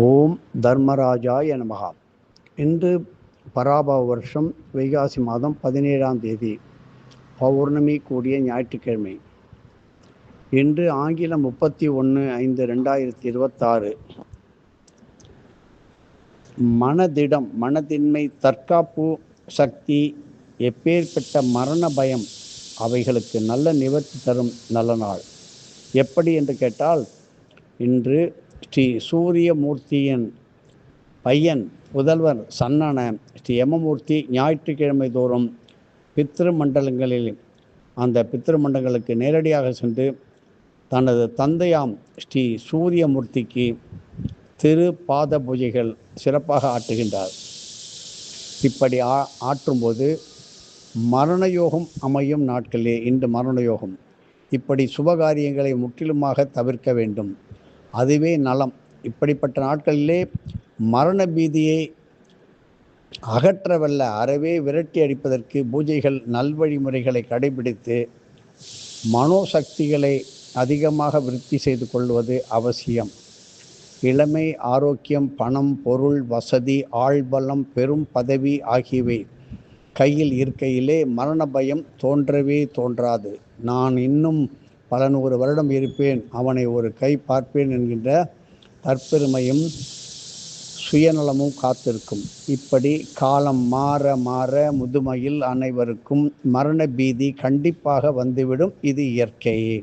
ஓம் தர்மராஜாய நமஹ. இன்று பராபவ வருஷம் வைகாசி மாதம் 17ஆம் தேதி, பௌர்ணமி கூடிய ஞாயிற்றுக்கிழமை. இன்று ஆங்கிலம் 31/5/2026. மனதிடம், மனதின்மை, தற்காப்பு சக்தி, எப்பேற்பட்ட மரண பயம் அவைகளுக்கு நல்ல நிவர்த்தி தரும் நல்ல நாள். எப்படி என்று கேட்டால், இன்று ஸ்ரீ சூரியமூர்த்தியின் பையன் புதல்வர் சன்னான ஸ்ரீ யமமூர்த்தி ஞாயிற்றுக்கிழமை தோறும் பித்ரு மண்டலங்களில் அந்த பித்ரு மண்டலங்களுக்கு நேரடியாக சென்று தனது தந்தையாம் ஸ்ரீ சூரியமூர்த்திக்கு திரு பாத பூஜைகள் சிறப்பாக ஆற்றுகின்றார். இப்படி ஆற்றும்போது மரணயோகம் அமையும் நாட்களே இன்று மரணயோகம். இப்படி சுபகாரியங்களை முற்றிலுமாக தவிர்க்க வேண்டும். அதுவே நலம். இப்படிப்பட்ட நாட்களிலே மரண பீதியை அகற்றவல்ல அறவே விரட்டி அடிப்பதற்கு பூஜைகள் நல்வழிமுறைகளை கடைபிடித்து மனோசக்திகளை அதிகமாக விருத்தி செய்து கொள்வது அவசியம். இளமை, ஆரோக்கியம், பணம், பொருள், வசதி, ஆள்பலம், பெரும் பதவி ஆகியவை கையில் இருக்கையிலே மரண பயம் தோன்றவே தோன்றாது. நான் இன்னும் பல 100 வருடம் இருப்பேன், அவனை ஒரு கை பார்ப்பேன் என்கின்ற தற்பெருமையும் சுயநலமும் காத்திருக்கும். இப்படி காலம் மாற மாற முதுமையில் அனைவருக்கும் மரண பீதி கண்டிப்பாக வந்துவிடும். இது இயற்கையே.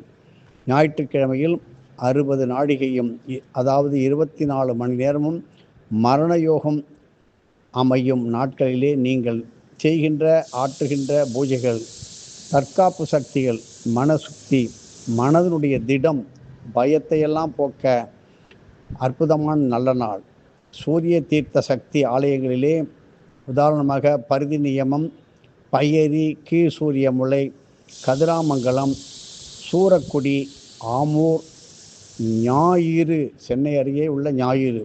ஞாயிற்றுக்கிழமையில் 60 நாழிகையும், அதாவது 24 மணி நேரமும் மரணயோகம் அமையும் நாட்களிலே நீங்கள் செய்கின்ற ஆற்றுகின்ற பூஜைகள், தற்காப்பு சக்திகள், மனசுக்தி, மனதனுடைய திடம், பயத்தையெல்லாம் போக்க அற்புதமான நல்ல நாள். சூரிய தீர்த்த சக்தி ஆலயங்களிலே உதாரணமாக பரிதி நியமம், பையரி, கீழ் சூரிய முலை, கதிராமங்கலம், சூரக்குடி, ஆமூர், ஞாயிறு, சென்னை அருகே உள்ள ஞாயிறு,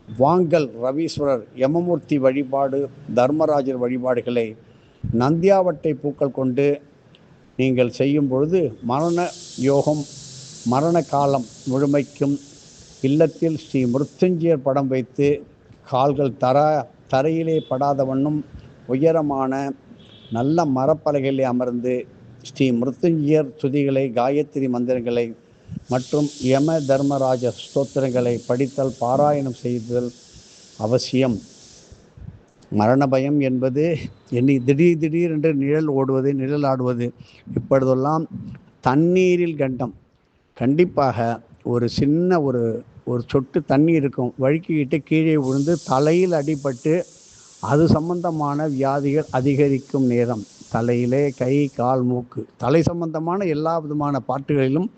வாங்கல், ரவீஸ்வரர், யமமூர்த்தி வழிபாடு, தர்மராஜர் வழிபாடுகளை நந்தியாவட்டை பூக்கள் கொண்டு நீங்கள் செய்யும் பொழுது மரண யோகம், மரண காலம் முழுமைக்கும் இல்லத்தில் ஸ்ரீ மிருத்யுஞ்சயர் படம் வைத்து கால்கள் தரையிலே படாத வண்ணம் உயரமான நல்ல மரப்பலகையிலே அமர்ந்து ஸ்ரீ மிருத்யுஞ்சயர் துதிகளை, காயத்ரி மந்திரங்களை மற்றும் யம தர்மராஜ ஸ்தோத்திரங்களை படித்தல், பாராயணம் செய்தல் அவசியம். மரண பயம் என்பது திடீர் என்று நிழல் ஓடுவது, நிழல் ஆடுவது, இப்பொழுதெல்லாம் தண்ணீரில் கண்டம். கண்டிப்பாக ஒரு சின்ன ஒரு சொட்டு தண்ணி இருக்கும், வழுக்கிக்கிட்டு கீழே விழுந்து தலையில் அடிபட்டு அது சம்பந்தமான வியாதிகள் அதிகரிக்கும் நேரம். தலையிலே கை, கால், மூக்கு, தலை சம்பந்தமான எல்லா விதமான பாட்டுகளிலும்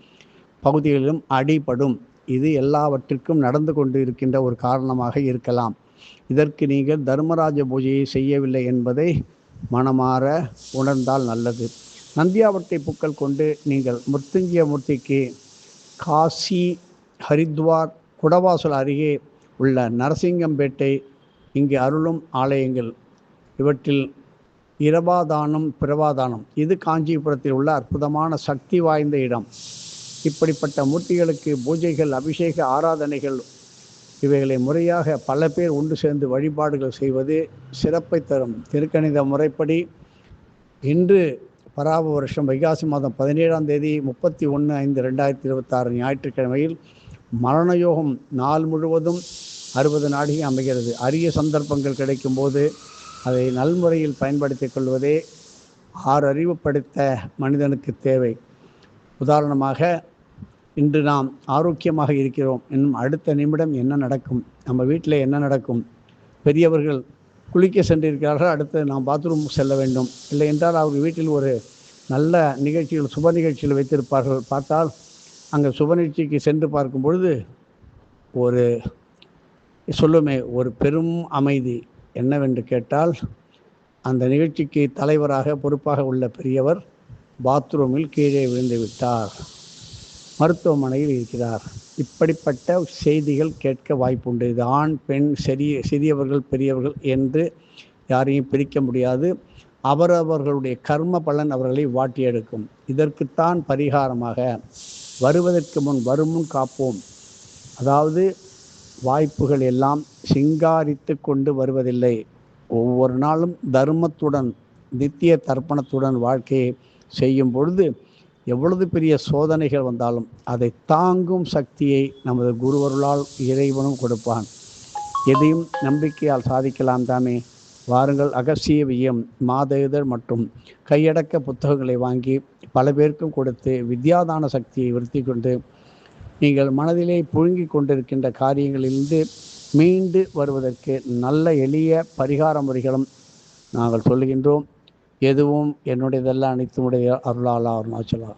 பகுதிகளிலும் அடிபடும். இது எல்லாவற்றிற்கும் நடந்து கொண்டு இருக்கின்ற ஒரு காரணமாக இருக்கலாம். இதற்கு நீங்கள் தர்மராஜ பூஜையை செய்யவில்லை என்பதை மனமாற உணர்ந்தால் நல்லது. நந்தியாவட்டை பூக்கள் கொண்டு நீங்கள் மிருத்யுஞ்சய மூர்த்திக்கு காசி, ஹரித்வார், குடவாசல் அருகே உள்ள நரசிங்கம்பேட்டை, இங்கு அருளும் ஆலயங்கள், இவற்றில் இரவாதானம், பிரவாதானம், இது காஞ்சிபுரத்தில் உள்ள அற்புதமான சக்தி வாய்ந்த இடம். இப்படிப்பட்ட மூர்த்திகளுக்கு பூஜைகள், அபிஷேக ஆராதனைகள் இவைகளை முறையாக பல பேர் ஒன்று சேர்ந்து வழிபாடுகள் செய்வது சிறப்பை தரும். திருக்கணித முறைப்படி இன்று பராபவ வருஷம் வைகாசி மாதம் 17ஆம் தேதி 31/5/2026 ஞாயிற்றுக்கிழமையில் மரணயோகம் நாள் முழுவதும் 60 நாழிகை அமைகிறது. அரிய சந்தர்ப்பங்கள் கிடைக்கும் போது அதை நல்முறையில் பயன்படுத்தி கொள்வதே 6 அறிவு படைத்த மனிதனுக்கு தேவை. உதாரணமாக, இன்று நாம் ஆரோக்கியமாக இருக்கிறோம், இன்னும் அடுத்த நிமிடம் என்ன நடக்கும், நம்ம வீட்டில் என்ன நடக்கும், பெரியவர்கள் குளிக்க சென்றிருக்கிறார்கள், அடுத்து நாம் பாத்ரூம் செல்ல வேண்டும், இல்லை என்றால் அவர் வீட்டில் ஒரு நல்ல நிகழ்ச்சிகள், சுப நிகழ்ச்சிகள் வைத்திருப்பார்கள். பார்த்தால் அங்கே சுப நிகழ்ச்சிக்கு சென்று பார்க்கும் பொழுது ஒரு ஒரு பெரும் அமைதி. என்னவென்று கேட்டால், அந்த நிகழ்ச்சிக்கு தலைவராக பொறுப்பாக உள்ள பெரியவர் பாத்ரூமில் கீழே விழுந்து விட்டார், மருத்துவமனையில் இருக்கிறார். இப்படிப்பட்ட செய்திகள் கேட்க வாய்ப்புண்டு. இது ஆண், பெண், சிறியவர்கள், பெரியவர்கள் என்று யாரையும் பிரிக்க முடியாது. அவரவர்களுடைய கர்ம பலன் அவர்களை வாட்டி எடுக்கும். இதற்குத்தான் பரிகாரமாக வருவதற்கு முன் வருமுன் காப்போம். அதாவது வாய்ப்புகள் எல்லாம் சிங்காரித்து கொண்டு வருவதில்லை. ஒவ்வொரு நாளும் தர்மத்துடன் நித்திய தர்ப்பணத்துடன் வாழ்க்கையை செய்யும் பொழுது எவ்வளவு பெரிய சோதனைகள் வந்தாலும் அதை தாங்கும் சக்தியை நமது குருவருளால் இறைவனும் கொடுப்பான். எதையும் நம்பிக்கையால் சாதிக்கலாம் தானே. வாருங்கள், அகஸ்திய வியம் மாத இதழ் மற்றும் கையடக்க புத்தகங்களை வாங்கி பல பேருக்கும் கொடுத்து வித்யாதான சக்தியை விருத்தி கொண்டு நீங்கள் மனதிலே புழுங்கி கொண்டிருக்கின்ற காரியங்களிலிருந்து மீண்டு வருவதற்கு நல்ல எளிய பரிகார முறைகளும் நாங்கள் சொல்லுகின்றோம். எதுவும் என்னுடையதெல்லாம் அனைத்துடைய அருளாளா அருணாச்சலா.